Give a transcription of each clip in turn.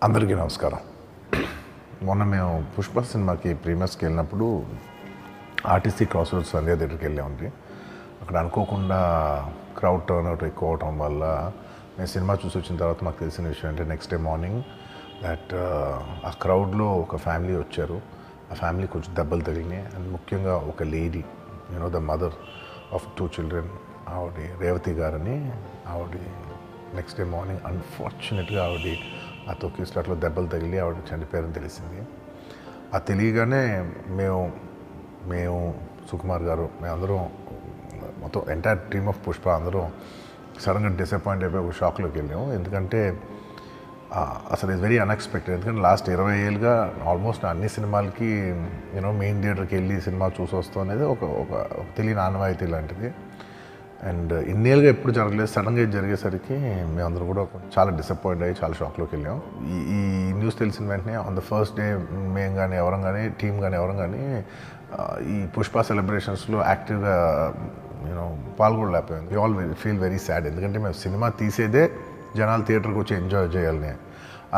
అందరికీ నమస్కారం. మొన్న మేము పుష్ప సినిమాకి ప్రీమియర్స్కి వెళ్ళినప్పుడు ఆర్టీసీ క్రాస్ రోడ్స్ సంధ్యా థియేటర్కి వెళ్ళామండి. అక్కడ అనుకోకుండా క్రౌడ్ టర్న్ అవుట్ ఎక్కువ అవటం వల్ల మేము సినిమా చూసి వచ్చిన తర్వాత మాకు తెలిసిన విషయం అంటే నెక్స్ట్ డే మార్నింగ్ దట్ ఆ క్రౌడ్లో ఒక ఫ్యామిలీ వచ్చారు. ఆ ఫ్యామిలీ కొంచెం దెబ్బలు తగిలినాయి. అండ్ ముఖ్యంగా ఒక lady, the mother of 2 children, ఆవిడ రేవతి గారని, ఆవిడ నెక్స్ట్ డే మార్నింగ్ అన్ఫార్చునేట్గా ఆవిడ ఆ తొక్కిస్లాట్లో దెబ్బలు తగిలి ఆవిడ చనిపోయారని తెలిసింది. ఆ తెలియగానే మేము సుకుమార్ గారు, మేమందరం మొత్తం ఎంటైర్ టీమ్ ఆఫ్ పుష్ప అందరం సడన్గా డిసప్పాయింట్ అయిపోయి ఒక షాక్లోకి వెళ్ళాము. ఎందుకంటే అసలు ఇట్స్ వెరీ అన్ఎక్స్పెక్టెడ్. ఎందుకంటే లాస్ట్ 20 ఏళ్ళుగా ఆల్మోస్ట్ అన్ని సినిమాలకి మెయిన్ థియేటర్కి వెళ్ళి సినిమా చూసి వస్తాం అనేది ఒక తెలియని ఆనవాయితీ లాంటిది. అండ్ ఇన్నేళ్ళుగా ఎప్పుడు జరగలేదు. సడన్గా ఇది జరిగేసరికి మేమందరం కూడా చాలా డిసప్పాయింట్ అయ్యి చాలా షాక్లోకి వెళ్ళాం. ఈ న్యూస్ తెలిసిన వెంటనే ఆన్ ద ఫస్ట్ డే మేము కానీ ఎవరం కానీ టీం కానీ ఎవరం కానీ ఈ పుష్ప సెలబ్రేషన్స్లో యాక్టివ్గా పాల్గొనలేకపోయింది. We all feel very sad. ఎందుకంటే మేము సినిమా తీసేదే జనాలు థియేటర్కి వచ్చి ఎంజాయ్ చేయాలని.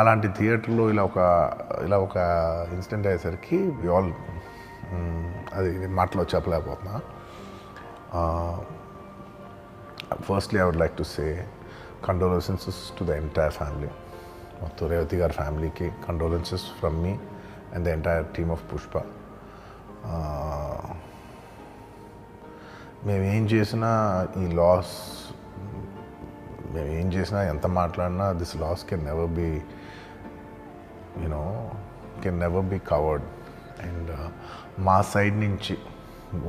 అలాంటి థియేటర్లో ఇలా ఒక ఇన్సిడెంట్ అయ్యేసరికి వి ఆల్ అది మాటలో చెప్పలేకపోతున్నా. Firstly, I would like to say condolences to the entire family. To Revati Gar family ki condolences from me and the entire team of Pushpa. మేము ఏం చేసినా ఈ లాస్, మేము ఏం చేసినా ఎంత మాట్లాడినా this loss can never be covered. And మా సైడ్ నుంచి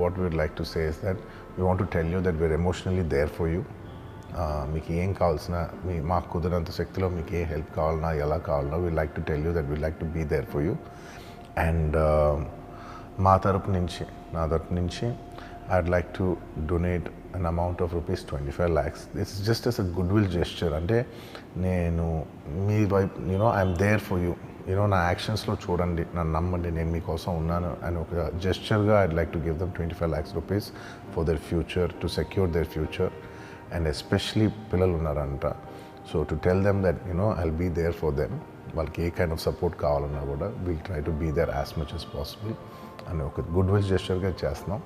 what we would like to say is that we want to tell you that we're emotionally there for you. మీకు ఏం కావాల్సిన మాకు కుదిరినంత శక్తిలో మీకు ఏ హెల్ప్ కావాలన్నా ఎలా కావాలన్నా we like to tell you that we like to be there for you. And నా తరపు నుంచి I'd like to donate an amount of rupees 25 lakhs. This is just as a goodwill gesture. అంటే నేను మీ వైపు I'm there for you, నా యాక్షన్స్లో చూడండి, నన్ను నమ్మండి, నేను మీకోసం ఉన్నాను అని ఒక జెస్చర్గా I'd like to give them 25 lakhs rupees for their future, to secure their future. And especially పిల్లలు ఉన్నారంట. So to tell them that I'll be there for them. వాళ్ళకి ఏ కైండ్ ఆఫ్ సపోర్ట్ కావాలన్నా కూడా we'll try to be there as much as possible అని ఒక goodwill జెస్చర్గా చేస్తున్నాం.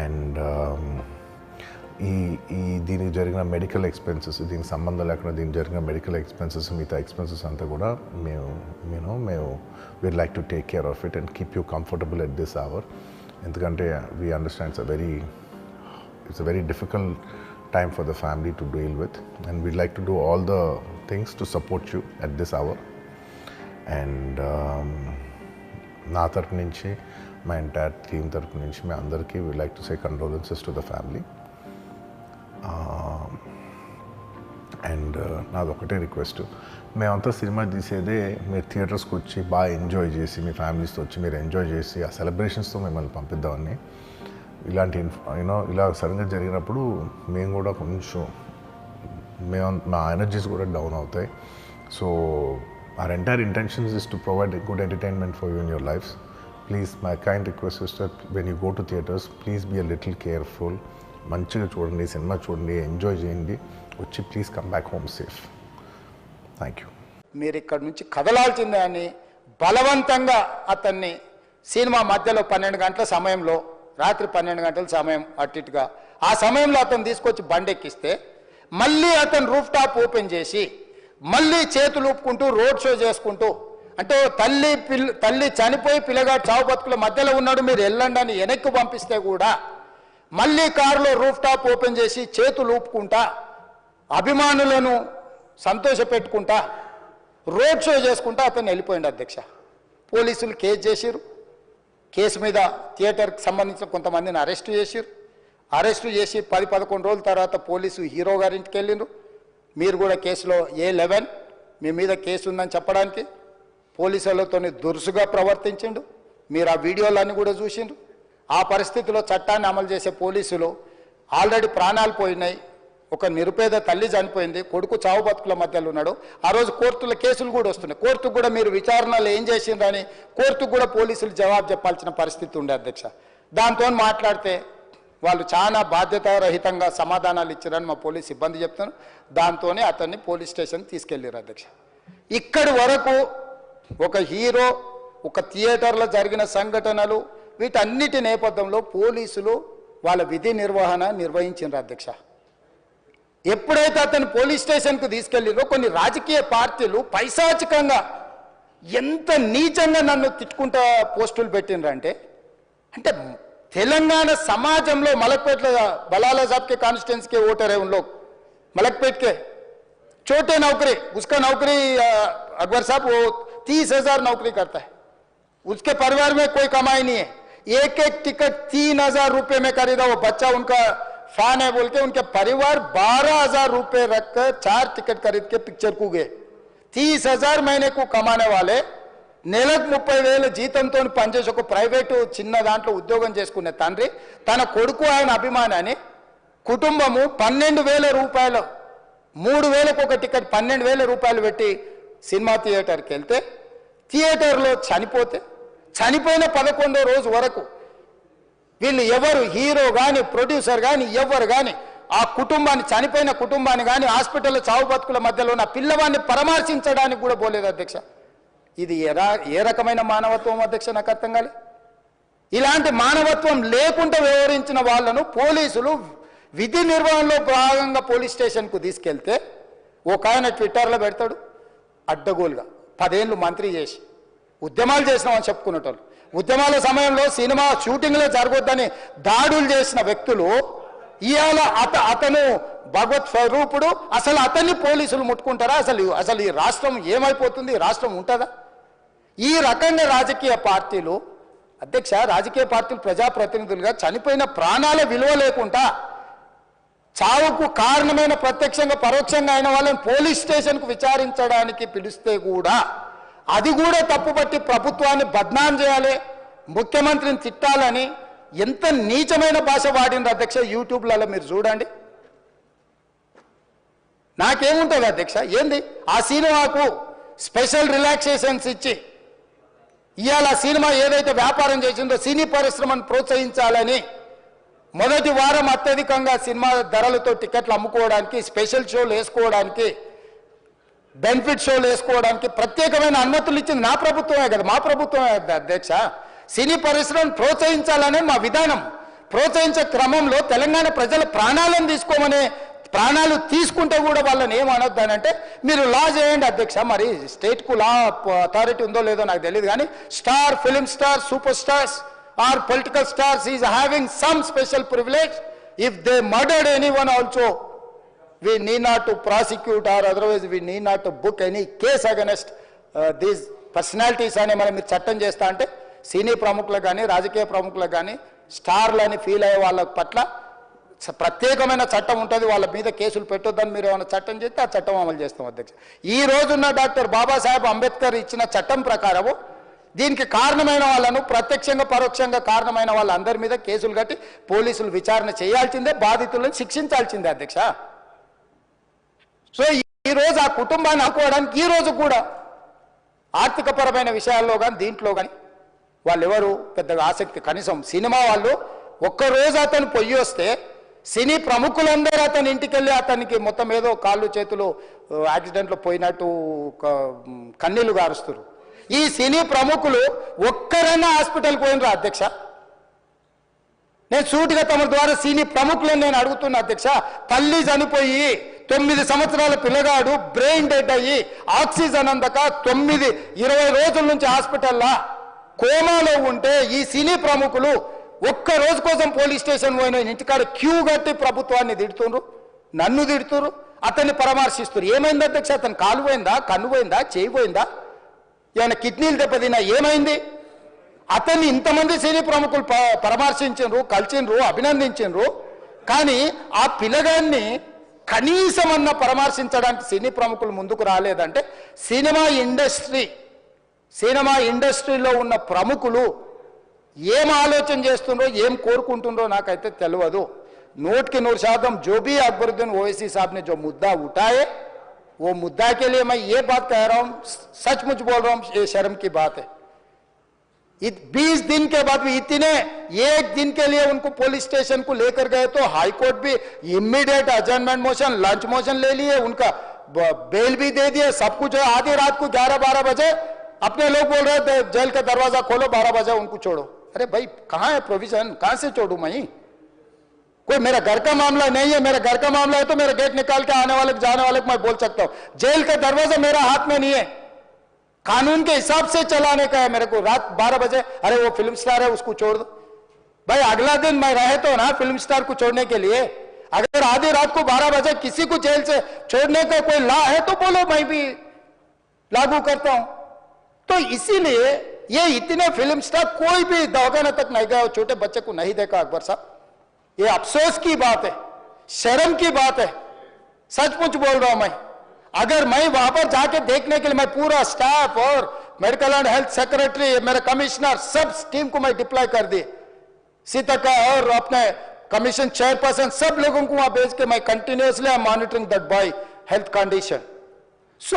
And దీనికి జరిగిన మెడికల్ ఎక్స్పెన్సెస్, దీనికి సంబంధం లేకుండా దీనికి జరిగిన మెడికల్ ఎక్స్పెన్సెస్, మిగతా ఎక్స్పెన్సెస్ అంతా కూడా మేము we'd like to take care of it and keep you comfortable at this hour. ఎందుకంటే we understand it's a very difficult time for the family to deal with, and we'd like to do all the things to support you at this hour. And నా తరపు నుంచి, మా entire team తరపు నుంచి మీ అందరికీ we'd like to say condolences to the family. And నాది ఒకటే request, మేమంతా సినిమా తీసేదే మీరు థియేటర్స్కి వచ్చి బాగా ఎంజాయ్ చేసి, మీ ఫ్యామిలీస్తో వచ్చి మీరు ఎంజాయ్ చేసి ఆ సెలబ్రేషన్స్తో మిమ్మల్ని పంపిద్దామని. ఇలాంటి ఇలా సడన్గా జరిగినప్పుడు మేము కూడా కొంచెం మా ఎనర్జీస్ కూడా డౌన్ అవుతాయి. So our entire intentions is to provide a good entertainment for you in your lives. Please, my kind request is that when you go to theatres, please be a little careful. మంచిగా చూడండి, cinema చూడండి, enjoy చేయండి, వచ్చి please come back home safe. Thank you. మీరు ఇక్కడ నుంచి కదలాల్సిందే అని బలవంతంగా అతన్ని సినిమా మధ్యలో 12 గంటల సమయంలో, రాత్రి 12 గంటల సమయం అట్టిట్టుగా ఆ సమయంలో అతను తీసుకొచ్చి బండెక్కిస్తే మళ్ళీ అతను రూఫ్ టాప్ ఓపెన్ చేసి మళ్ళీ చేతులు ఊపుకుంటూ రోడ్ షో చేసుకుంటూ, అంటే తల్లి చనిపోయి పిల్లగాడు చావు బతుకుల మధ్యలో ఉన్నాడు, మీరు వెళ్ళండి అని వెనక్కి పంపిస్తే కూడా మళ్ళీ కారులో రూఫ్ టాప్ ఓపెన్ చేసి చేతులు ఊపుకుంటా అభిమానులను సంతోషపెట్టుకుంటా రోడ్ షో చేసుకుంటా అతను వెళ్ళిపోయింది. అధ్యక్ష, పోలీసులు కేసు చేసిరు. కేసు మీద థియేటర్కి సంబంధించిన కొంతమందిని అరెస్టు చేసి 10-11 రోజుల తర్వాత పోలీసు హీరో గారింటికి వెళ్ళిండ్రు. మీరు కూడా కేసులో A11 మీ మీద కేసు ఉందని చెప్పడానికి పోలీసులతో దురుసుగా ప్రవర్తించిండు. మీరు ఆ వీడియోలన్నీ కూడా చూసిండ్రు. ఆ పరిస్థితిలో చట్టాన్ని అమలు చేసే పోలీసులు ఆల్రెడీ ప్రాణాలు పోయినాయి, ఒక నిరుపేద తల్లి చనిపోయింది, కొడుకు చావు బతుకుల మధ్యలో ఉన్నాడు. ఆ రోజు కోర్టుల కేసులు కూడా వస్తున్నాయి. కోర్టుకు కూడా మీరు విచారణలు ఏం చేసిండ్రని కోర్టుకు కూడా పోలీసులు జవాబు చెప్పాల్సిన పరిస్థితి ఉండే. అధ్యక్ష, దాంతో మాట్లాడితే వాళ్ళు చాలా బాధ్యతారహితంగా సమాధానాలు ఇచ్చారని మా పోలీస్ సిబ్బంది చెప్తున్నారు. దాంతోనే అతన్ని పోలీస్ స్టేషన్ తీసుకెళ్ళారు. అధ్యక్ష, ఇక్కడి వరకు ఒక హీరో, ఒక థియేటర్లో జరిగిన సంఘటనలు, వీటన్నిటి నేపథ్యంలో పోలీసులు వాళ్ళ విధి నిర్వహణ నిర్వహించారు అధ్యక్ష. ఎప్పుడైతే అతను పోలీస్ స్టేషన్కు తీసుకెళ్ళిరో కొన్ని రాజకీయ పార్టీలు పైశాచికంగా ఎంత నీచంగా నన్ను తిట్టుకుంటా పోస్టులు పెట్టినరంటే, అంటే తెలంగాణ समाजంలో मलकपेट बलाला साहब के कॉन्स्टिट्यूंसी के वोटर है उन लोग, मलकपेट के छोटे नौकरी, उसका नौकरी अकबर साहब वो 30,000 नौकरी करता है, उसके परिवार में कोई कमाई नहीं है, एक एक टिकट 3,000 रुपये में खरीदा, वो बच्चा उनका फैन है बोल के उनके परिवार 12,000 रुपये रखकर 4 टिकट खरीद के पिक्चर को गए. 30,000 महीने को कमाने वाले నెలకు 30,000 జీతంతో పనిచేసి ఒక ప్రైవేటు చిన్న దాంట్లో ఉద్యోగం చేసుకునే తండ్రి తన కొడుకు ఆయన అభిమానాన్ని కుటుంబము 12,000 రూపాయలు 3,000కు ఒక టికెట్ 12,000 రూపాయలు పెట్టి సినిమా థియేటర్కి వెళ్తే థియేటర్లో చనిపోతే చనిపోయిన 11వ రోజు వరకు వీళ్ళు ఎవరు హీరో కానీ ప్రొడ్యూసర్ కానీ ఎవరు కానీ ఆ కుటుంబాన్ని చనిపోయిన కుటుంబాన్ని కానీ హాస్పిటల్లో చావు బతుకుల మధ్యలో ఉన్న పిల్లవాడిని పరామర్శించడానికి కూడా పోలేదు అధ్యక్ష. ఇది ఏ రకమైన మానవత్వం అధ్యక్ష? నాకు అర్థం కాలే. ఇలాంటి మానవత్వం లేకుండా వ్యవహరించిన వాళ్ళను పోలీసులు విధి నిర్వహణలో భాగంగా పోలీస్ స్టేషన్కు తీసుకెళ్తే ఒక ఆయన ట్విట్టర్లో పెడతాడు అడ్డగోలుగా 10 ఏళ్ళు మంత్రి చేసి ఉద్యమాలు చేసినామని చెప్పుకునేటోళ్ళు, ఉద్యమాల సమయంలో సినిమా షూటింగ్లో జరగొద్దని దాడులు చేసిన వ్యక్తులు ఇవాళ అతను భగవత్ స్వరూపుడు, అసలు అతన్ని పోలీసులు ముట్టుకుంటారా? అసలు ఈ రాష్ట్రం ఏమైపోతుంది? రాష్ట్రం ఉంటుందా? ఈ రకంగా రాజకీయ పార్టీలు అధ్యక్ష, రాజకీయ పార్టీలు ప్రజాప్రతినిధులుగా చనిపోయిన ప్రాణాల విలువ లేకుండా చావుకు కారణమైన ప్రత్యక్షంగా పరోక్షంగా అయిన వాళ్ళని పోలీస్ స్టేషన్కు విచారించడానికి పిలిస్తే కూడా అది కూడా తప్పుపట్టి ప్రభుత్వాన్ని బద్నాం చేయాలి, ముఖ్యమంత్రిని తిట్టాలని ఎంత నీచమైన భాష వాడింది అధ్యక్ష. యూట్యూబ్లలో మీరు చూడండి. నాకేముంటుంది అధ్యక్ష? ఏంది ఆ సినిమాకు స్పెషల్ రిలాక్సేషన్స్ ఇచ్చి ఇవాళ సినిమా ఏదైతే వ్యాపారం చేసిందో సినీ పరిశ్రమను ప్రోత్సహించాలని మొదటి వారం అత్యధికంగా సినిమా ధరలతో టికెట్లు అమ్ముకోవడానికి, స్పెషల్ షోలు వేసుకోవడానికి, బెనిఫిట్ షోలు వేసుకోవడానికి ప్రత్యేకమైన అనుమతులు ఇచ్చింది నా ప్రభుత్వమే కదా, మా ప్రభుత్వమే అధ్యక్ష. సినీ పరిశ్రమను ప్రోత్సహించాలనే మా విధానం. ప్రోత్సహించే క్రమంలో తెలంగాణ ప్రజల ప్రాణాలను తీసుకోమనే, ప్రాణాలు తీసుకుంటే కూడా వాళ్ళని ఏమనొద్దానంటే మీరు లా చేయండి అధ్యక్ష. మరి స్టేట్కు లా అథారిటీ ఉందో లేదో నాకు తెలియదు కానీ star, film star, super stars or political stars is having some special privilege. If they murdered anyone also we need not to prosecute or otherwise we need not to book any case against these personalities అని మనం మీరు చట్టం చేస్తా అంటే సినీ ప్రముఖులకు కానీ రాజకీయ ప్రముఖులకు కానీ స్టార్లని ఫీల్ అయ్యే వాళ్ళ పట్ల ప్రత్యేకమైన చట్టం ఉంటుంది, వాళ్ళ మీద కేసులు పెట్టొద్దని మీరు ఏమైనా చట్టం చేస్తే ఆ చట్టం అమలు చేస్తాం అధ్యక్ష. ఈ రోజున్న డాక్టర్ బాబాసాహెబ్ అంబేద్కర్ ఇచ్చిన చట్టం ప్రకారము దీనికి కారణమైన వాళ్ళను ప్రత్యక్షంగా పరోక్షంగా కారణమైన వాళ్ళందరి మీద కేసులు కట్టి పోలీసులు విచారణ చేయాల్సిందే, బాధితులను శిక్షించాల్సిందే అధ్యక్ష. సో ఈ రోజు ఆ కుటుంబాన్ని ఆదుకోవడానికి ఈ రోజు కూడా ఆర్థికపరమైన విషయాల్లో కానీ దీంట్లో కానీ వాళ్ళు ఎవరు పెద్దగా ఆసక్తి, కనీసం సినిమా వాళ్ళు ఒక్కరోజు అతను పొయ్యి వస్తే సినీ ప్రముఖులందరూ అతని ఇంటికి వెళ్ళి అతనికి మొత్తం ఏదో కాళ్ళు చేతులు యాక్సిడెంట్లో పోయినట్టు కన్నీళ్లు గారుస్తారు. ఈ సినీ ప్రముఖులు ఒక్కరైనా హాస్పిటల్కి పోయినరా అధ్యక్ష? నేను సూటిగా తమ ద్వారా సినీ ప్రముఖులను నేను అడుగుతున్నా అధ్యక్ష. తల్లి చనిపోయి 9 సంవత్సరాల పిల్లగాడు బ్రెయిన్ డెడ్ అయ్యి ఆక్సిజన్ అందక 20 రోజుల నుంచి హాస్పిటల్లో కోమాలో ఉంటే ఈ సినీ ప్రముఖులు ఒక్క రోజు కోసం పోలీస్ స్టేషన్ పోయిన ఇంటికాడ క్యూ కట్టి ప్రభుత్వాన్ని తిడుతున్నారు, నన్ను తిడుతున్నారు, అతన్ని పరామర్శిస్తున్నారు. ఏమైంది అధ్యక్ష? అతను కాలు పోయిందా, కన్ను పోయిందా, చేయి పోయిందా, ఏమైనా కిడ్నీలు దెబ్బతిన్నా, ఏమైంది? అతన్ని ఇంతమంది సినీ ప్రముఖులు పరామర్శించారు, కలిసిండ్రు, అభినందించారు. కానీ ఆ పిల్లగాన్ని కనీసమన్నా పరామర్శించడానికి సినీ ప్రముఖులు ముందుకు రాలేదంటే సినిమా ఇండస్ట్రీలో ఉన్న ప్రముఖులు ఏం ఆలోచన చేస్తుండ్రో, ఏం కోరుకుంటుండ్రో నాకైతే తెలియదు. 100% जो भी अकबरुद्दीन ओवैसी साहब ने जो मुद्दा उठाए वो मुद्दा के लिए मैं ये बात कह रहा हूँ, सचमुच बोल रहा हूँ, ये शर्म की बात है. 20 दिन के बाद भी इतने एक दिन के लिए उनको पुलिस स्टेशन को लेकर गए तो हाईकोर्ट भी इमीडिएट अजर्नमेंट मोशन, लंच मोशन ले लिए, उनका बेल भी दे दिए, सब कुछ है। आधी रात को 11-12 बजे अपने लोग बोल रहे थे जेल का दरवाजा खोलो, 12 बजे उनको छोड़ो। अरे भाई कहां है प्रोविजन, कहां से छोड़ू मैं? कोई मेरा घर का मामला नहीं है, मेरा घर का मामला है तो मेरा गेट निकाल के आने वाले जाने वाले को मैं बोल सकता हूं। जेल का दरवाजा मेरा हाथ में नहीं है, कानून के हिसाब से चलाने का है मेरे को। रात 12 बजे अरे वो फिल्म स्टार है उसको छोड़ दो भाई, अगला दिन मैं रहे तो ना फिल्म स्टार को छोड़ने के लिए। अगर आधी रात को 12 बजे किसी को जेल से छोड़ने का कोई लॉ है तो बोलो, मैं भी लागू करता हूं। तो इसीलिए ये इतने फिल्म स्टार कोई भी दवाखाने तक नहीं गया, छोटे बच्चे को नहीं देखा अकबर साहब। ये अफसोस की बात है, शर्म की बात है, सचमुच बोल रहा हूं मैं। अगर मैं वहां पर जाके देखने के लिए मैं पूरा स्टाफ और मेडिकल एंड हेल्थ सेक्रेटरी, मेरे कमिश्नर, सब टीम को मैं डिप्लॉय कर दिए, सीता और अपने कमीशन चेयरपर्सन सब लोगों को वहां भेज के मैं continuously I monitoring that boy health condition. So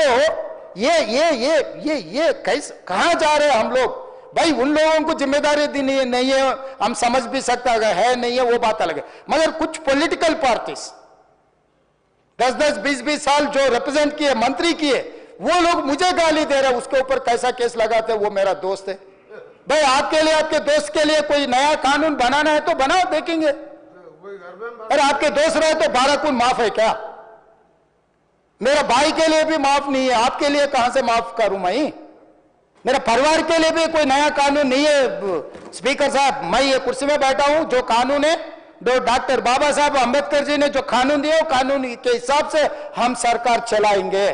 ये कैसे कहां जा रहे हैं हम लोग भाई? उन लोगों को जिम्मेदारी दी नहीं है, हम समझ भी सकते है नहीं है वो बात अलग है, मगर कुछ पॉलिटिकल पार्टीज 10-10, 20-20 साल जो रिप्रेजेंट किए, मंत्री किए, वो लोग मुझे गाली दे रहे हैं। उसके ऊपर कैसा केस लगाते हैं? वो मेरा दोस्त है भाई। आपके लिए, आपके दोस्त के लिए कोई नया कानून बनाना है तो बनाओ, देखेंगे। अरे आपके दोस्त रहे तो 12 खून माफ है क्या? मेरा भाई के लिए भी माफ नहीं है, आपके लिए कहां से माफ करूं मैं? मेरा परिवार के लिए भी कोई नया कानून नहीं है। स्पीकर साहब, मैं ये कुर्सी में बैठा हूं, जो कानून है, जो डॉक्टर बाबा साहब अंबेडकर जी ने जो कानून दिए, वो कानून के हिसाब से हम सरकार चलाएंगे।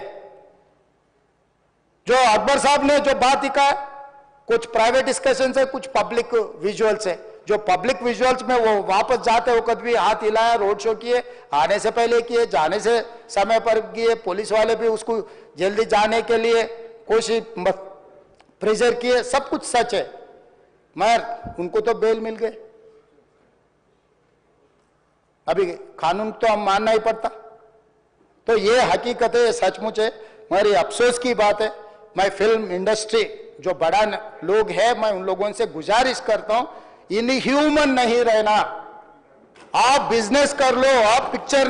जो अकबर साहब ने जो बात लिखा, कुछ प्राइवेट डिस्कशन है, कुछ पब्लिक विजुअल्स है। जो पब्लिक विजुअल्स में वो वापस जाते वक्त भी हाथ हिलाया, रोड शो किए, आने से पहले किए, जाने से समय पर किए, पुलिस वाले भी उसको जल्दी जाने के लिए कोशिश प्रेशर किए, सब कुछ सच है, मगर उनको तो बेल मिल गए। अभी कानून तो हम मानना ही पड़ता। तो ये हकीकत है, सचमुच है, मगर ये अफसोस की बात है। मैं फिल्म इंडस्ट्री जो बड़ा लोग है, मैं उन लोगों से गुजारिश करता हूं, इनह्यूमन नहीं रहना। आप बिजनेस कर लो, आप पिक्चर